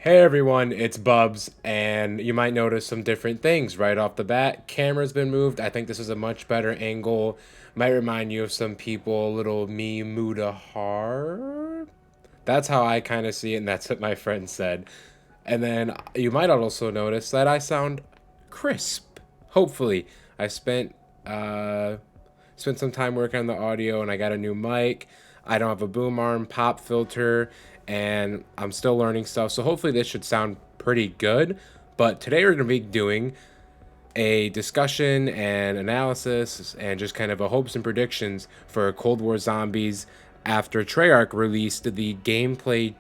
Hey everyone, it's Bubs, and you might notice some different things right off the bat. Camera's been moved. I think this is a much better angle. Might remind you of some people, a little me Muda har. That's how I kind of see it, and that's what my friend said. And then you might also notice that I sound crisp. Hopefully, I spent some time working on the audio, and I got a new mic. I don't have a boom arm pop filter, and I'm still learning stuff. So hopefully this should sound pretty good. But today we're going to be doing a discussion and analysis and just kind of a hopes and predictions for Cold War Zombies after Treyarch released the gameplay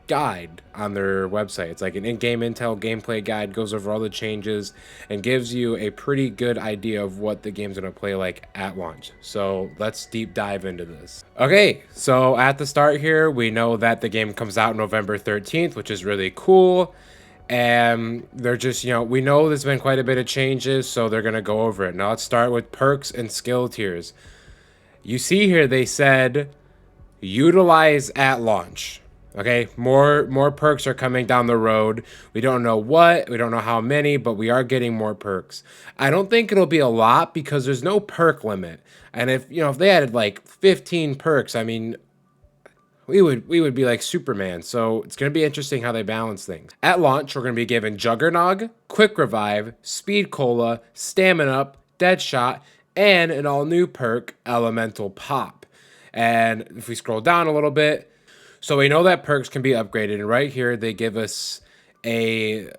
guide on their website. It's like an in-game intel gameplay guide, goes over all the changes and gives you a pretty good idea of what the game's going to play like at launch. So let's deep dive into this. Okay, so at the start here, we know that the game comes out November 13th, which is really cool. And they're just, we know there's been quite a bit of changes, so they're going to go over it. Now let's start with perks and skill tiers. You see here they said utilize at launch. Okay, more perks are coming down the road. We don't know what, we don't know how many, but we are getting more perks. I don't think it'll be a lot because there's no perk limit. And if they added like 15 perks, I mean, we would be like Superman. So it's going to be interesting how they balance things. At launch, we're going to be given Juggernog, Quick Revive, Speed Cola, Stamina Up, Deadshot, and an all-new perk, Elemental Pop. And if we scroll down a little bit, so we know that perks can be upgraded. And right here, they give us a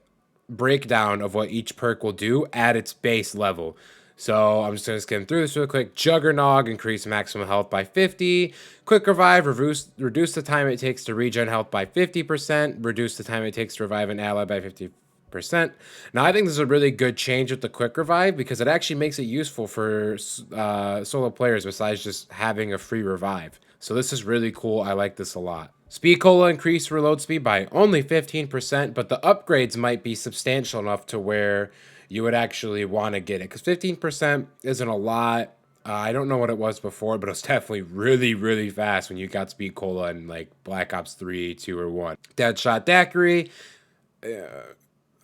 breakdown of what each perk will do at its base level. So I'm just going to skim through this real quick. Juggernog, increase maximum health by 50. Quick Revive, reduce the time it takes to regen health by 50%. Reduce the time it takes to revive an ally by 50%. Now, I think this is a really good change with the Quick Revive because it actually makes it useful for solo players besides just having a free revive. So this is really cool. I like this a lot. Speed Cola increased reload speed by only 15%, but the upgrades might be substantial enough to where you would actually want to get it. Because 15% isn't a lot. I don't know what it was before, but it was definitely really, really fast when you got Speed Cola in like Black Ops 3, 2, or 1. Deadshot Daiquiri.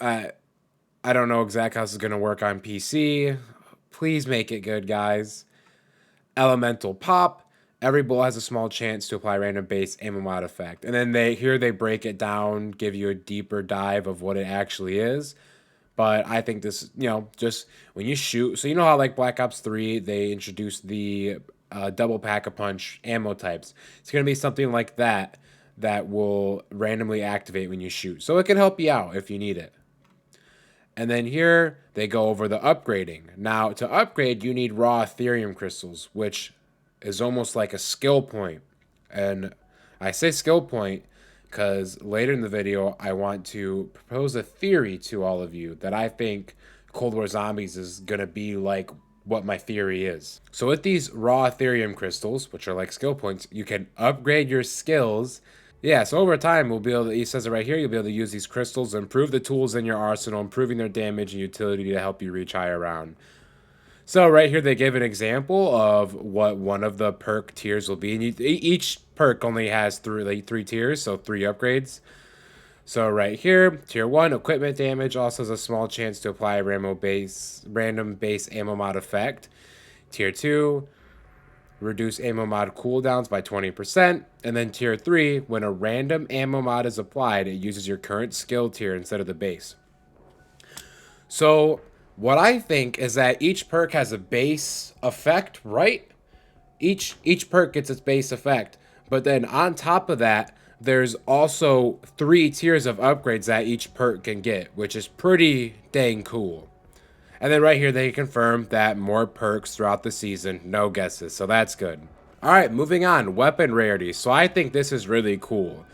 I don't know exactly how this is going to work on PC. Please make it good, guys. Elemental Pop. Every bullet has a small chance to apply random base ammo mod effect. And then they break it down, give you a deeper dive of what it actually is. But I think this, just when you shoot, so you know how like Black Ops 3, they introduced the double pack-a-punch ammo types. It's going to be something like that will randomly activate when you shoot. So it can help you out if you need it. And then here, they go over the upgrading. Now, to upgrade, you need raw Ethereum crystals, which is almost like a skill point. And I say skill point because later in the video, I want to propose a theory to all of you that I think Cold War Zombies is going to be like what my theory is. So with these raw Ethereum crystals, which are like skill points, you can upgrade your skills. Yeah, so over time, we'll be able to, he says it right here, you'll be able to use these crystals, improve the tools in your arsenal, improving their damage and utility to help you reach higher round. So right here, they give an example of what one of the perk tiers will be. And each perk only has three tiers, so 3 upgrades. So right here, tier 1, equipment damage also has a small chance to apply a random base ammo mod effect. Tier 2, reduce ammo mod cooldowns by 20%. And then tier 3, when a random ammo mod is applied, it uses your current skill tier instead of the base. So what I think is that each perk has a base effect, right? Each perk gets its base effect. But then on top of that, there's also 3 tiers of upgrades that each perk can get, which is pretty dang cool. And then right here, they confirm that more perks throughout the season. No guesses, so that's good. All right, moving on. Weapon rarity. So I think this is really cool.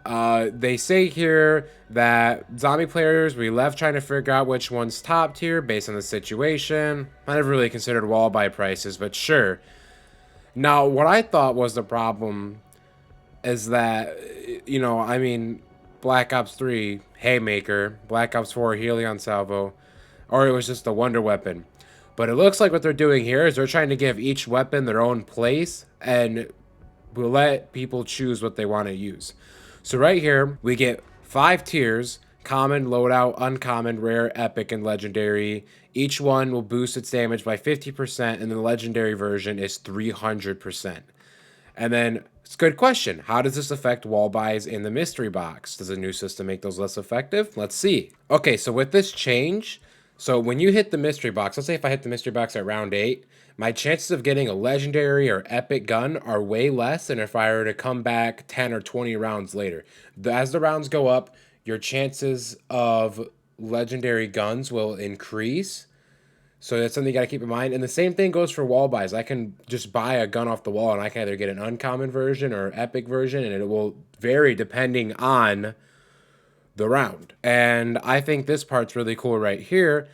They say here that zombie players, we left trying to figure out which one's top tier based on the situation. I never really considered wall buy prices, but sure. Now, what I thought was the problem is that, Black Ops 3, Haymaker, Black Ops 4, Helion Salvo, or it was just a wonder weapon. But it looks like what they're doing here is they're trying to give each weapon their own place and we'll let people choose what they want to use. So right here, we get 5 tiers: common, loadout, uncommon, rare, epic, and legendary. Each one will boost its damage by 50%, and the legendary version is 300%. And then, it's a good question. How does this affect wall buys in the mystery box? Does a new system make those less effective? Let's see. Okay, so with this change, so when you hit the mystery box, let's say if I hit the mystery box at round 8, my chances of getting a legendary or epic gun are way less than if I were to come back 10 or 20 rounds later. As the rounds go up, your chances of legendary guns will increase. So that's something you got to keep in mind. And the same thing goes for wall buys. I can just buy a gun off the wall and I can either get an uncommon version or epic version, and it will vary depending on the round. And I think this part's really cool right here,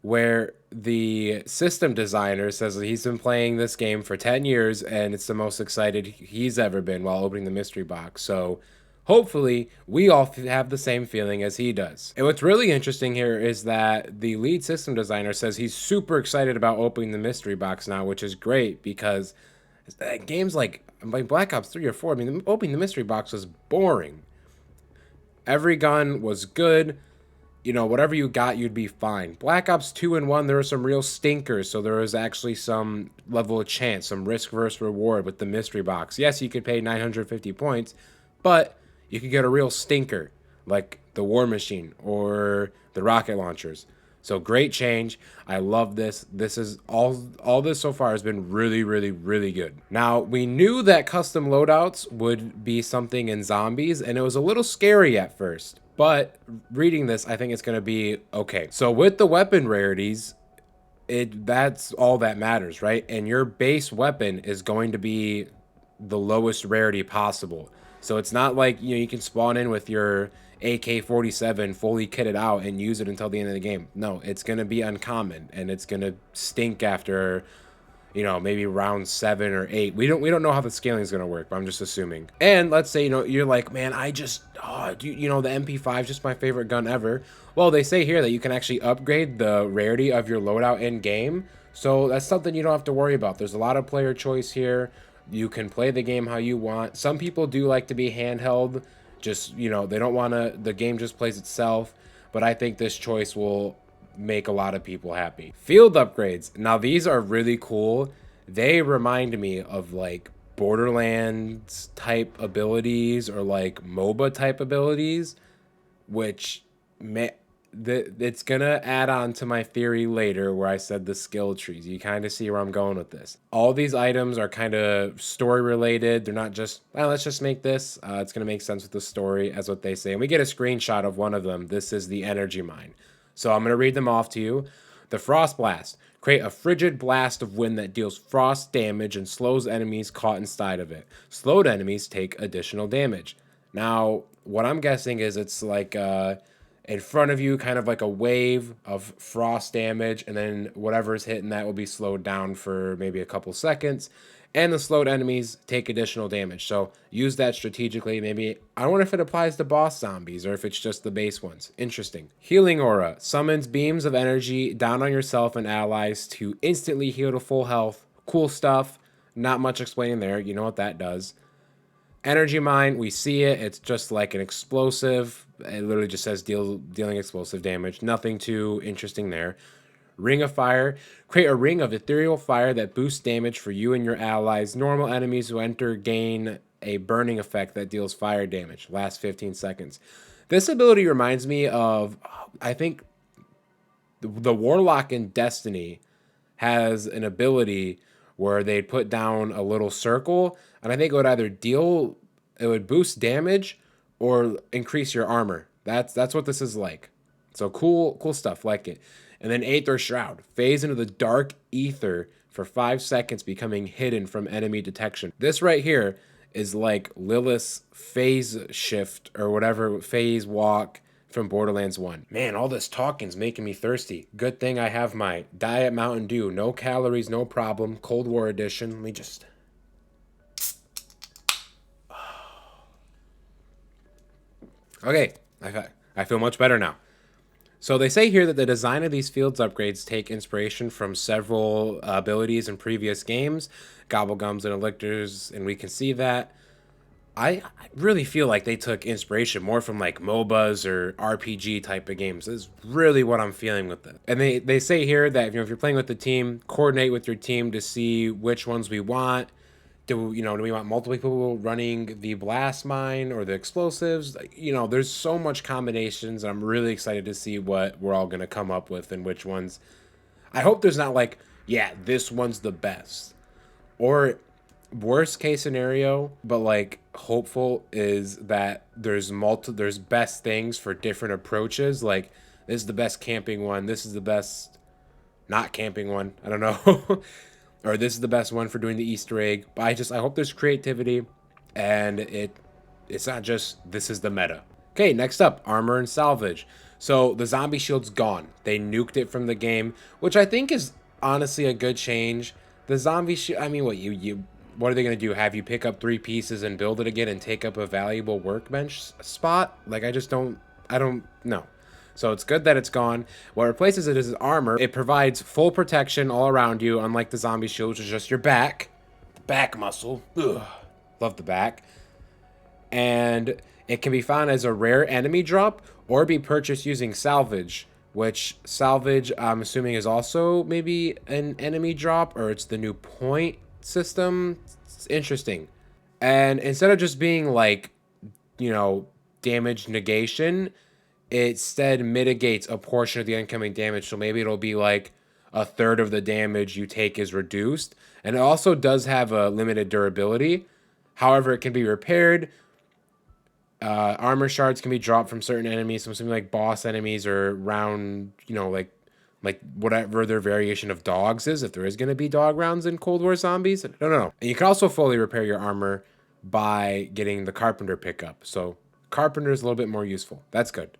where the system designer says that he's been playing this game for 10 years and it's the most excited he's ever been while opening the mystery box. So hopefully we all have the same feeling as he does. And what's really interesting here is that the lead system designer says he's super excited about opening the mystery box now, which is great because games like Black Ops 3 or 4, I mean, opening the mystery box was boring. Every gun was good. You know, whatever you got, you'd be fine. Black Ops 2 and 1, there were some real stinkers, so there was actually some level of chance, some risk versus reward with the mystery box. Yes, you could pay 950 points, but you could get a real stinker, like the War Machine or the rocket launchers. So great change. I love this. This is all this so far has been really, really, really good. Now, we knew that custom loadouts would be something in zombies, and it was a little scary at first. But reading this, I think it's going to be okay. So with the weapon rarities, that's all that matters, right? And your base weapon is going to be the lowest rarity possible. So it's not like, you know, you can spawn in with your AK-47 fully kitted out and use it until the end of the game. No, it's going to be uncommon and it's going to stink after, you know, maybe round 7 or 8. We don't know how the scaling is going to work, but I'm just assuming. And let's say, you know, you're like, man, I just, you know, the MP5 is just my favorite gun ever. Well, they say here that you can actually upgrade the rarity of your loadout in game. So that's something you don't have to worry about. There's a lot of player choice here. You can play the game how you want. Some people do like to be handheld. Just, you know, they don't want to, the game just plays itself. But I think this choice will make a lot of people happy. Field upgrades. Now, these are really cool. They remind me of like Borderlands type abilities or like MOBA type abilities, which it's gonna add on to my theory later where I said the skill trees. You kind of see where I'm going with this. All these items are kind of story related. They're not just, well, let's just make this. It's gonna make sense with the story, as what they say. And we get a screenshot of one of them. This is the energy mine. So I'm gonna read them off to you. The Frost Blast. Create a frigid blast of wind that deals frost damage and slows enemies caught inside of it. Slowed enemies take additional damage. Now, what I'm guessing is it's like in front of you, kind of like a wave of frost damage, and then whatever's hitting that will be slowed down for maybe a couple seconds, and the slowed enemies take additional damage. So use that strategically. Maybe, I wonder if it applies to boss zombies or if it's just the base ones. Interesting. Healing Aura summons beams of energy down on yourself and allies to instantly heal to full health. Cool stuff. Not much explaining there. You know what that does. Energy Mine, we see it. It's just like an explosive. It literally just says dealing explosive damage. Nothing too interesting there. Ring of Fire. Create a ring of ethereal fire that boosts damage for you and your allies. Normal enemies who enter gain a burning effect that deals fire damage. Last 15 seconds. This ability reminds me of, I think, the Warlock in Destiny has an ability where they'd put down a little circle, and I think it would either it would boost damage or increase your armor. That's what this is like. So cool stuff, like it. And then Aether Shroud. Phase into the dark ether for 5 seconds, becoming hidden from enemy detection. This right here is like Lilith's phase shift or whatever, phase walk from Borderlands 1. Man, all this talking's making me thirsty. Good thing I have my Diet Mountain Dew. No calories, no problem. Cold War edition. Let me just... Okay, I feel much better now. So they say here that the design of these fields upgrades take inspiration from several abilities in previous games. Gobblegums and Elixirs, and we can see that. I really feel like they took inspiration more from like MOBAs or RPG type of games. This is really what I'm feeling with it. And they say here that, if you're playing with the team, coordinate with your team to see which ones we want. Do we want multiple people running the blast mine or the explosives? Like, there's so much combinations. I'm really excited to see what we're all gonna come up with and which ones. I hope there's not like, yeah, this one's the best, or worst case scenario, but like hopeful is that there's best things for different approaches. Like, this is the best camping one. This is the best not camping one. I don't know. Or this is the best one for doing the Easter egg. But I hope there's creativity, and it's not just this is the meta. Okay, next up, armor and salvage. So the zombie shield's gone. They nuked it from the game, which I think is honestly a good change. The zombie shield, I mean, what are they gonna do? Have you pick up 3 pieces and build it again and take up a valuable workbench spot? Like, I don't know. So it's good that it's gone. What replaces it is armor. It provides full protection all around you, unlike the zombie shield, which is just your back. Back muscle. Ugh. Love the back. And it can be found as a rare enemy drop or be purchased using salvage, which salvage, I'm assuming, is also maybe an enemy drop, or it's the new point system. It's interesting. And instead of just being like, damage negation, it instead mitigates a portion of the incoming damage. So maybe it'll be like a third of the damage you take is reduced. And it also does have a limited durability. However, it can be repaired. Armor shards can be dropped from certain enemies, so something like boss enemies or round, like whatever their variation of dogs is, if there is going to be dog rounds in Cold War Zombies. I don't know. And you can also fully repair your armor by getting the Carpenter pickup. So Carpenter is a little bit more useful. That's good.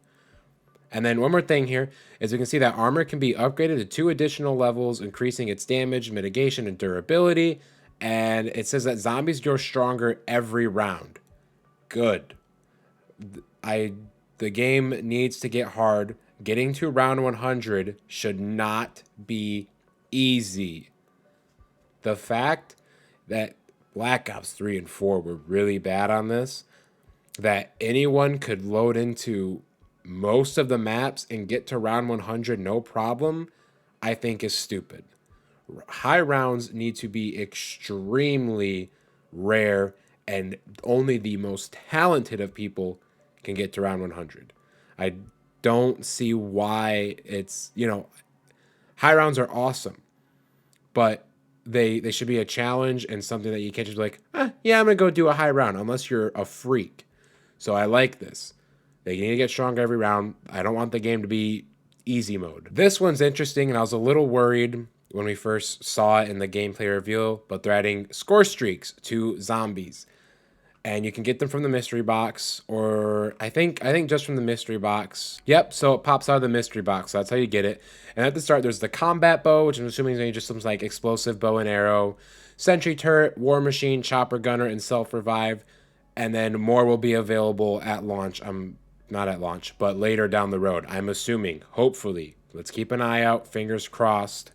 And then one more thing here is we can see that armor can be upgraded to 2 additional levels, increasing its damage, mitigation, and durability. And it says that zombies grow stronger every round. Good. The game needs to get hard. Getting to round 100 should not be easy. The fact that Black Ops 3 and 4 were really bad on this, that anyone could load into most of the maps and get to round 100 no problem, I think is stupid. High rounds need to be extremely rare, and only the most talented of people can get to round 100. I don't see why it's, high rounds are awesome, but they should be a challenge and something that you can't just be like, yeah, I'm going to go do a high round, unless you're a freak. So I like this. They need to get stronger every round. I don't want the game to be easy mode. This one's interesting, and I was a little worried when we first saw it in the gameplay reveal, but they're adding score streaks to zombies. And you can get them from the mystery box, or I think just from the mystery box. Yep, so it pops out of the mystery box. So that's how you get it. And at the start, there's the combat bow, which I'm assuming is just some like explosive bow and arrow, sentry turret, war machine, chopper gunner, and self-revive. And then more will be available at launch. Not at launch, but later down the road. I'm assuming, hopefully. Let's keep an eye out, fingers crossed,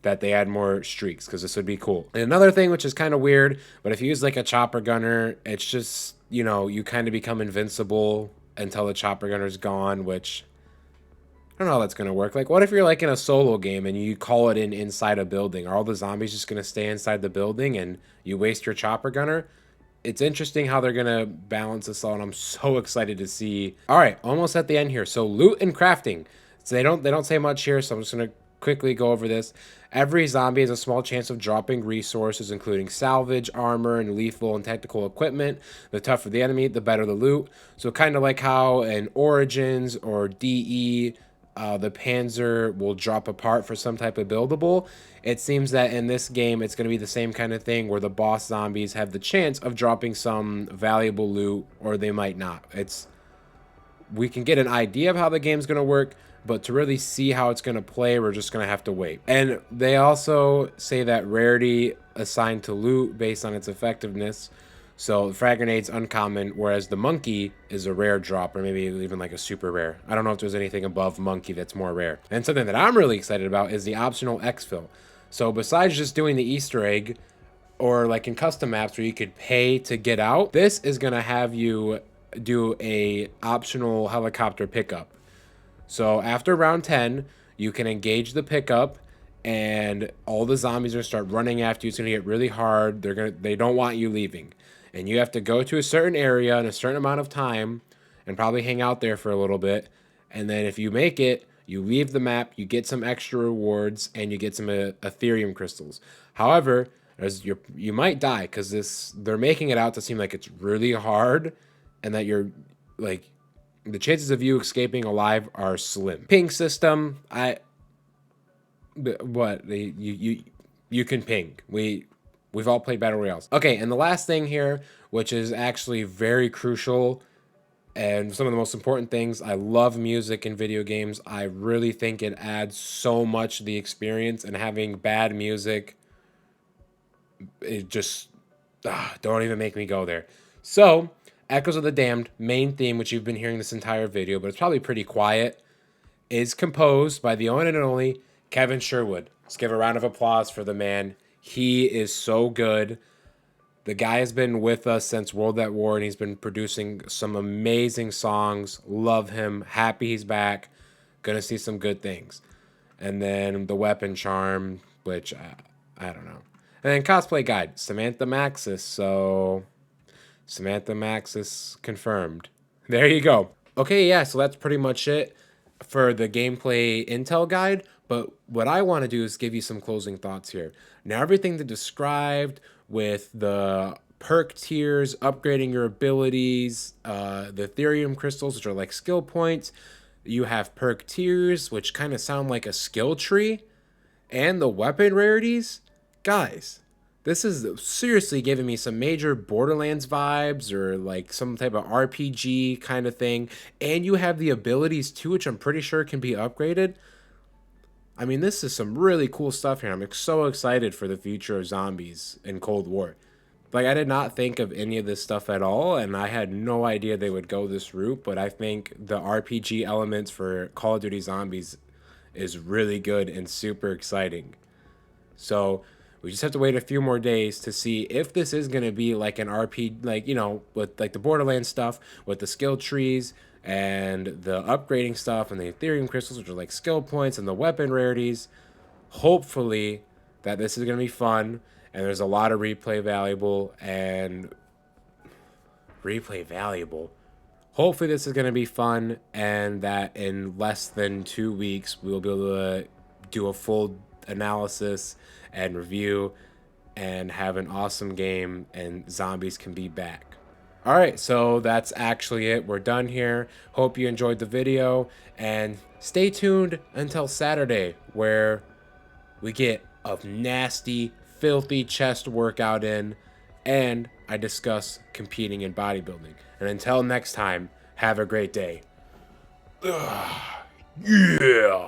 that they add more streaks, because this would be cool. And another thing, which is kind of weird, but if you use like a chopper gunner, it's just, you kind of become invincible until the chopper gunner's gone, which I don't know how that's going to work. Like, what if you're like in a solo game and you call it in inside a building? Are all the zombies just going to stay inside the building and you waste your chopper gunner? It's interesting how they're going to balance this all, and I'm so excited to see. All right, almost at the end here. So loot and crafting. So they don't say much here, so I'm just going to quickly go over this. Every zombie has a small chance of dropping resources, including salvage, armor, and lethal and technical equipment. The tougher the enemy, the better the loot. So kind of like how in Origins or DE, the Panzer will drop apart for some type of buildable. It seems that in this game, it's going to be the same kind of thing, where the boss zombies have the chance of dropping some valuable loot, or they might not. We can get an idea of how the game's going to work, but to really see how it's going to play, we're just going to have to wait. And they also say that rarity assigned to loot based on its effectiveness. So the frag grenade's uncommon, whereas the monkey is a rare drop, or maybe even like a super rare. I don't know if there's anything above monkey that's more rare. And something that I'm really excited about is the optional exfil. So besides just doing the Easter egg, or like in custom maps where you could pay to get out, this is going to have you do a optional helicopter pickup. So after round 10, you can engage the pickup and all the zombies are going to start running after you. It's going to get really hard. They don't want you leaving. And you have to go to a certain area in a certain amount of time and probably hang out there for a little bit. And then if you make it, you leave the map, you get some extra rewards, and you get some Ethereum crystals. However, you might die because they're making it out to seem like it's really hard, and that you're like the chances of you escaping alive are slim. Ping system, you can ping. We've all played battle royales. Okay, and the last thing here, which is actually very crucial and some of the most important things, I love music in video games. I really think it adds so much to the experience, and having bad music, it just don't even make me go there. So, Echoes of the Damned, main theme, which you've been hearing this entire video, but it's probably pretty quiet, is composed by the one and only Kevin Sherwood. Let's give a round of applause for the man. He is so good. The guy has been with us since World at War, and he's been producing some amazing songs. Love him. Happy he's back. Gonna see some good things. And then the Weapon Charm, which I don't know. And then Cosplay Guide, Samantha Maxis. So Samantha Maxis confirmed. There you go. Okay, yeah, so that's pretty much it for the gameplay intel guide. But what I want to do is give you some closing thoughts here. Now, everything that described with the perk tiers, upgrading your abilities, the Ethereum crystals, which are like skill points. You have perk tiers, which kind of sound like a skill tree, and the weapon rarities. Guys, this is seriously giving me some major Borderlands vibes, or like some type of RPG kind of thing. And you have the abilities too, which I'm pretty sure can be upgraded. I mean, this is some really cool stuff here. I'm so excited for the future of zombies in Cold War. Like, I did not think of any of this stuff at all, and I had no idea they would go this route, but I think the RPG elements for Call of Duty Zombies is really good and super exciting. So we just have to wait a few more days to see if this is going to be like an RPG, like, you know, with like the Borderlands stuff, with the skill trees and the upgrading stuff and the Ethereum crystals, which are like skill points, and the weapon rarities. Hopefully that this is going to be fun, and there's a lot of replay valuable. Hopefully this is going to be fun, and that in less than 2 weeks we'll be able to do a full analysis and review and have an awesome game, and zombies can be back. All right, so that's actually it. We're done here. Hope you enjoyed the video, and stay tuned until Saturday, where we get a nasty, filthy chest workout in, and I discuss competing in bodybuilding. And until next time, have a great day. Ugh, yeah.